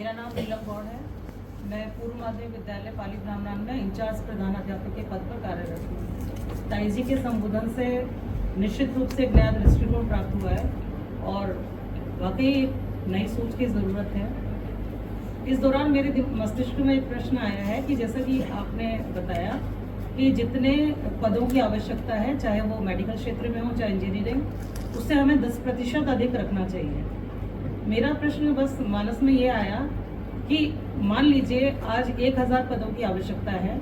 मेरा नाम नीलम गौड़ है। मैं पूर्व माध्यमिक विद्यालय पाली ब्राह्मण में इंचार्ज प्रधान अध्यापक के पद पर कार्यरत हूँ। ताई जी के संबोधन से निश्चित रूप से एक नया दृष्टिकोण प्राप्त हुआ है और वाकई एक नई सोच की ज़रूरत है। इस दौरान मेरे मस्तिष्क में एक प्रश्न आया है कि जैसा कि आपने बताया कि जितने पदों की आवश्यकता है, चाहे वो मेडिकल क्षेत्र में हो चाहे इंजीनियरिंग, उससे हमें 10% अधिक रखना चाहिए। मेरा प्रश्न बस मानस में ये आया कि मान लीजिए आज 1000 पदों की आवश्यकता है,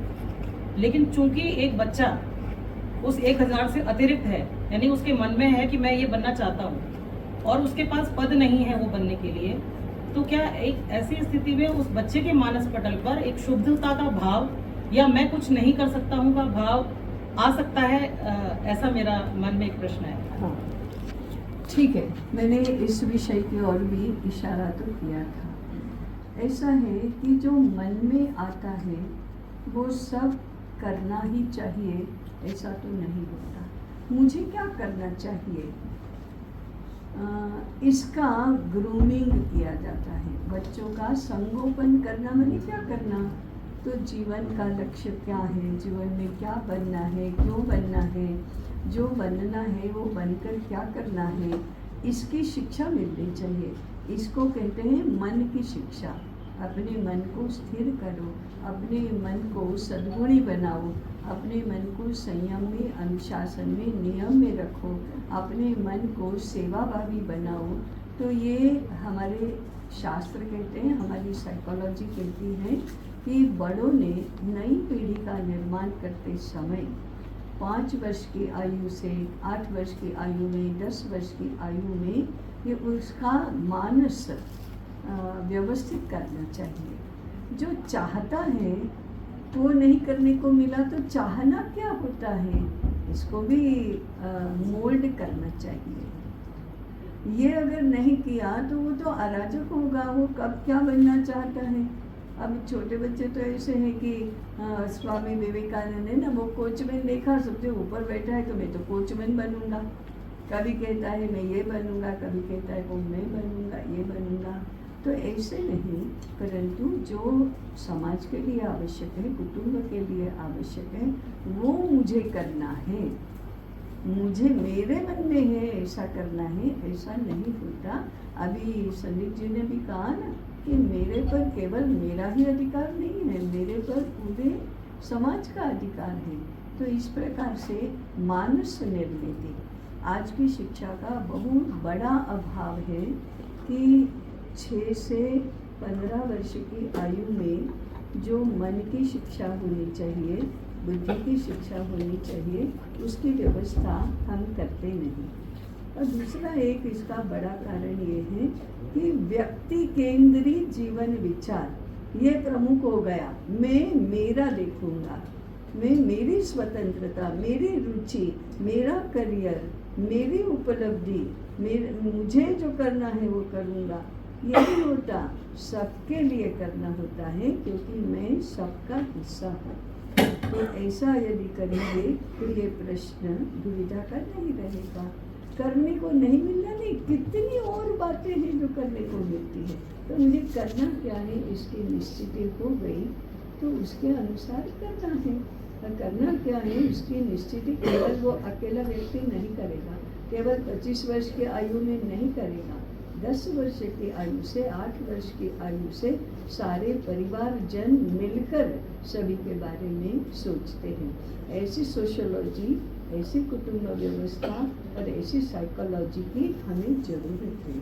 लेकिन चूंकि एक बच्चा उस 1000 से अतिरिक्त है, यानी उसके मन में है कि मैं ये बनना चाहता हूँ और उसके पास पद नहीं है वो बनने के लिए, तो क्या एक ऐसी स्थिति में उस बच्चे के मानस पटल पर एक शुद्धता का भाव या मैं कुछ नहीं कर सकता हूँ का भाव आ सकता है? ऐसा मेरा मन में एक प्रश्न है। हाँ, ठीक है, मैंने इस विषय की ओर भी इशारा तो किया था। ऐसा है कि जो मन में आता है वो सब करना ही चाहिए, ऐसा तो नहीं होता। मुझे क्या करना चाहिए, इसका ग्रूमिंग किया जाता है। बच्चों का संगोपन करना माने क्या करना, तो जीवन का लक्ष्य क्या है, जीवन में क्या बनना है, क्यों बनना है, जो बनना है वो बनकर क्या करना है, इसकी शिक्षा मिलनी चाहिए। इसको कहते हैं मन की शिक्षा। अपने मन को स्थिर करो, अपने मन को सद्गुणी बनाओ, अपने मन को संयम में, अनुशासन में, नियम में रखो, अपने मन को सेवाभावी बनाओ। तो ये हमारे शास्त्र कहते हैं, हमारी साइकोलॉजी कहती है कि बड़ों ने नई पीढ़ी का निर्माण करते समय 5 वर्ष की आयु से 8 वर्ष की आयु में, 10 वर्ष की आयु में ये उसका मानस व्यवस्थित करना चाहिए। जो चाहता है वो नहीं करने को मिला तो चाहना क्या होता है, इसको भी मोल्ड करना चाहिए। ये अगर नहीं किया तो वो तो अराजक होगा, वो कब क्या बनना चाहता है। अब छोटे बच्चे तो ऐसे हैं कि स्वामी विवेकानंद है ना, वो कोचमैन देखा, सबसे ऊपर बैठा है तो मैं तो कोचमैन बनूंगा। कभी कहता है मैं ये बनूंगा, कभी कहता है वो मैं बनूंगा, ये बनूंगा। तो ऐसे नहीं, परंतु जो समाज के लिए आवश्यक है, कुटुंब के लिए आवश्यक है, वो मुझे करना है। मुझे मेरे मन में है ऐसा करना है, ऐसा नहीं होता। अभी संदीप जी ने भी कहा ना कि मेरे पर केवल मेरा ही अधिकार नहीं है, मेरे पर पूरे समाज का अधिकार है। तो इस प्रकार से मानस निर्मिति आज की शिक्षा का बहुत बड़ा अभाव है कि 6 से 15 वर्ष की आयु में जो मन की शिक्षा होनी चाहिए, बुद्धि की शिक्षा होनी चाहिए, उसकी व्यवस्था हम करते नहीं। और दूसरा एक इसका बड़ा कारण ये है कि व्यक्ति केंद्रित जीवन विचार ये प्रमुख हो गया। मैं मेरा देखूंगा, मैं मेरी स्वतंत्रता, मेरी रुचि, मेरा करियर, मेरी उपलब्धि, मुझे जो करना है वो करूँगा। ये नहीं होता, सबके लिए करना होता है, क्योंकि मैं सबका हिस्सा हूँ। तो ऐसा यदि करेंगे तो ये प्रश्न दुविधा का नहीं रहेगा। करने को नहीं मिलना नहीं, कितनी और बातें हैं जो करने को मिलती है। तो मुझे करना क्या है इसकी निश्चिति हो गई तो उसके अनुसार करना है। और करना क्या है उसकी निश्चिति केवल वो अकेला व्यक्ति नहीं करेगा, केवल 25 वर्ष की आयु में नहीं करेगा। 10 वर्ष की आयु से 8 वर्ष की आयु से सारे परिवार जन मिलकर सभी के बारे में सोचते हैं। ऐसी सोशियोलॉजी, ऐसी कुटुंब व्यवस्था और ऐसी साइकोलॉजी की हमें जरूरत है।